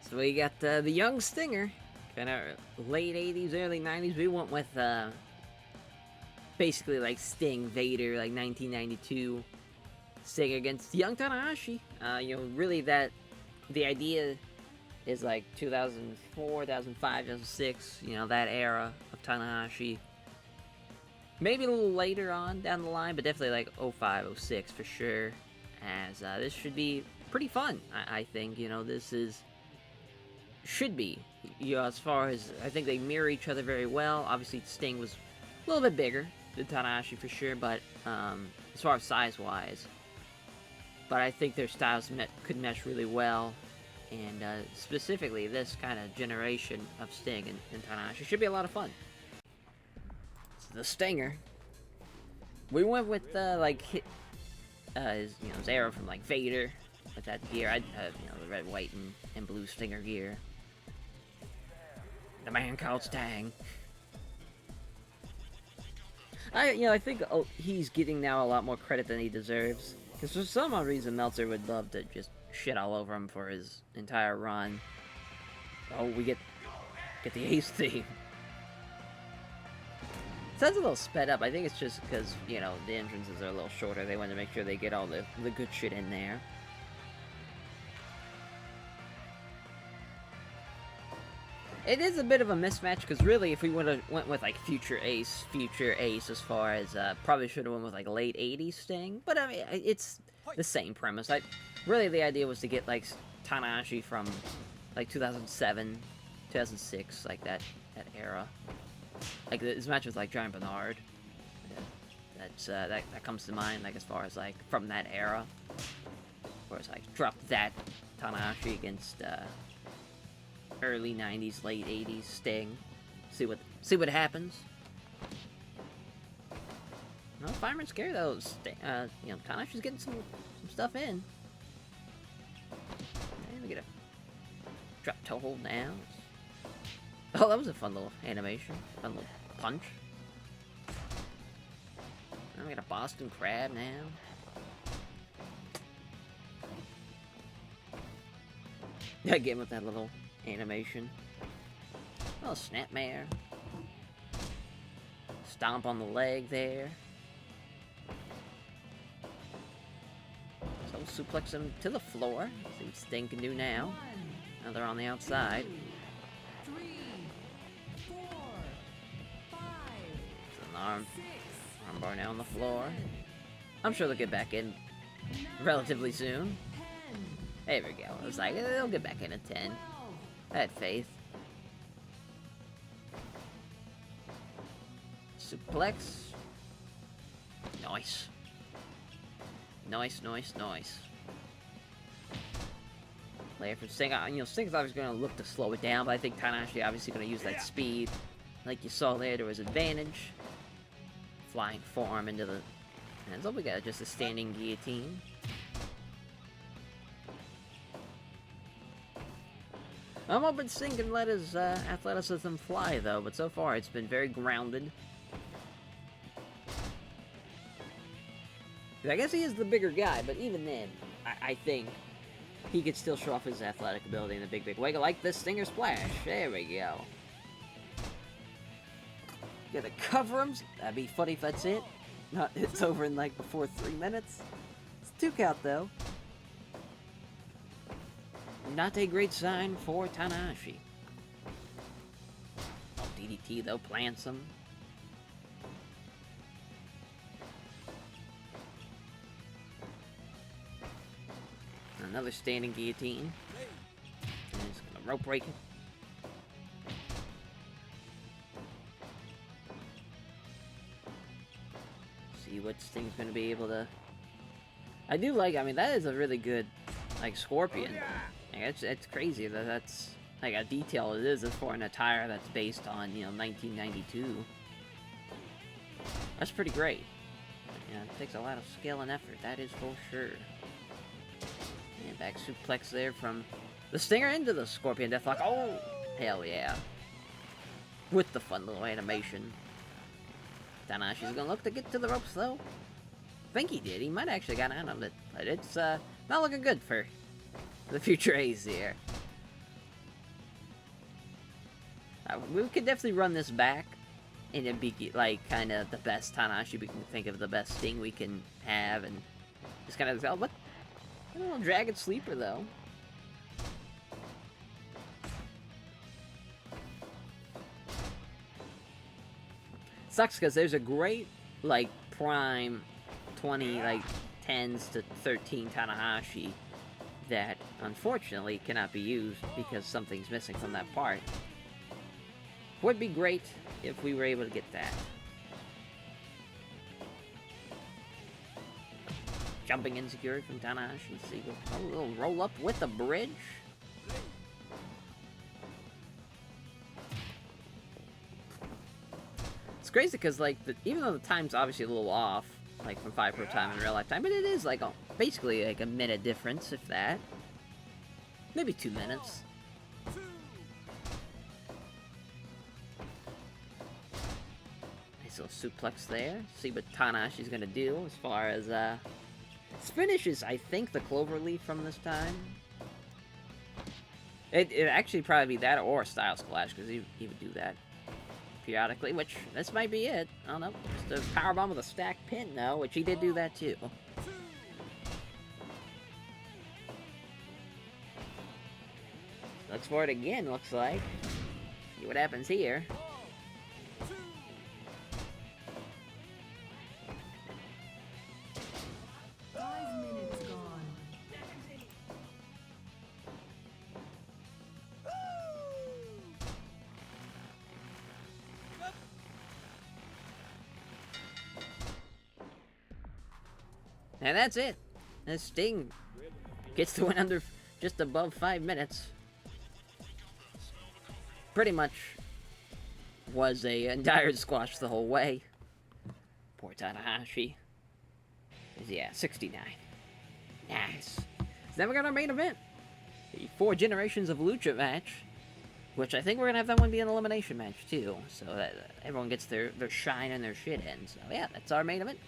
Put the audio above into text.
So we got the young Stinger, kind of late 80s, early 90s. We went with basically like Sting, Vader, like 1992 Sting against young Tanahashi. Really the idea is like 2004, 2005, 2006, that era of Tanahashi. Maybe a little later on down the line, but definitely like 05, 06 for sure. As this should be pretty fun, I think. Should be. As far as I think they mirror each other very well. Obviously, Sting was a little bit bigger than Tanahashi for sure, but as far as size-wise. But I think their styles could mesh really well. And specifically, this kind of generation of Sting and Tanahashi should be a lot of fun. The Stinger. We went with his arrow from like Vader with that gear. The red, white, and blue Stinger gear. The man called Stang. I think he's getting now a lot more credit than he deserves. Because for some odd reason, Meltzer would love to just shit all over him for his entire run. Oh, we get the Ace theme. Sounds a little sped up. I think it's just because, the entrances are a little shorter. They want to make sure they get all the good shit in there. It is a bit of a mismatch, because really, if we went with, like, Future Ace as far as, probably should have went with, like, late 80s Sting. But, I mean, it's the same premise. Really, the idea was to get, like, Tanahashi from, like, 2007, 2006, like, that era. Like, this match with, like, Giant Bernard. That comes to mind, like, as far as, like, from that era. Where it's, like, drop that Tanahashi against, early 90s, late 80s Sting. See what happens. No, Fireman's Scare, though. Tanahashi's getting some stuff in. Okay, we get a drop toe hold now. Oh, that was a fun little animation. Fun little punch. Now we got a Boston Crab now. Again with that little animation. Oh, Snapmare. Stomp on the leg there. So suplex him to the floor. See what Sting can do now. Now they're on the outside. Armbar now on the floor. I'm sure they'll get back in relatively soon. There we go. I was like, they'll get back in at 10. I had faith. Suplex. Nice. Nice. Layer for Sting. Sting's obviously going to look to slow it down, but I think Tanahashi obviously going to use that speed. Like you saw there, to his advantage. Flying forearm into the hands. Oh, we got just a standing guillotine. I'm hoping Sting can let his athleticism fly, though, but so far it's been very grounded. I guess he is the bigger guy, but even then, I think he could still show off his athletic ability in a big way, like this Stinger Splash. There we go. Gotta cover him. That'd be funny if that's it. It's over in like before 3 minutes. It's 2 count though. Not a great sign for Tanahashi. Oh, DDT though, plants him. Another standing guillotine. And he's gonna rope break it. See what Sting's gonna be able to. I do like. I mean, that is a really good, like, scorpion. Like, it's crazy that's like a detail it is for an attire that's based on 1992. That's pretty great. It takes a lot of skill and effort. That is for sure. And back suplex there from the Stinger into the Scorpion Deathlock. Oh, hell yeah! With the fun little animation. Tanahashi's gonna look to get to the ropes though. I think he did. He might actually got out of it, but it's not looking good for the future A's here. We could definitely run this back, and it'd be like kind of the best Tanahashi we can think of, the best Sting we can have, and just kind of what? I don't know, Dragon Sleeper though. Sucks because there's a great like prime 20 like 10s to 13 Tanahashi that unfortunately cannot be used because something's missing from that part. Would be great if we were able to get that. Jumping insecure from Tanahashi. See, a little roll up with the bridge. It's crazy because like even though the time's obviously a little off, like from 5 Pro time and real life time, but it is like basically like a minute difference, if that. Maybe 2 minutes. Nice little suplex there. See what Tanahashi's gonna do as far as his finish is, I think, the cloverleaf from this time. It'd actually probably be that or Styles Clash, because he would do that periodically, which this might be it. I don't know. Just a powerbomb with a stacked pin, though, which he did do that too. Looks for it again, looks like. See what happens here. And that's it. And Sting gets to win under just above 5 minutes. Pretty much was a entire squash the whole way. Poor Tanahashi. Yeah, 69. Nice. So then we got our main event. The 4 Generations of Lucha match. Which I think we're going to have that one be an elimination match too. So that everyone gets their shine and their shit in. So yeah, that's our main event.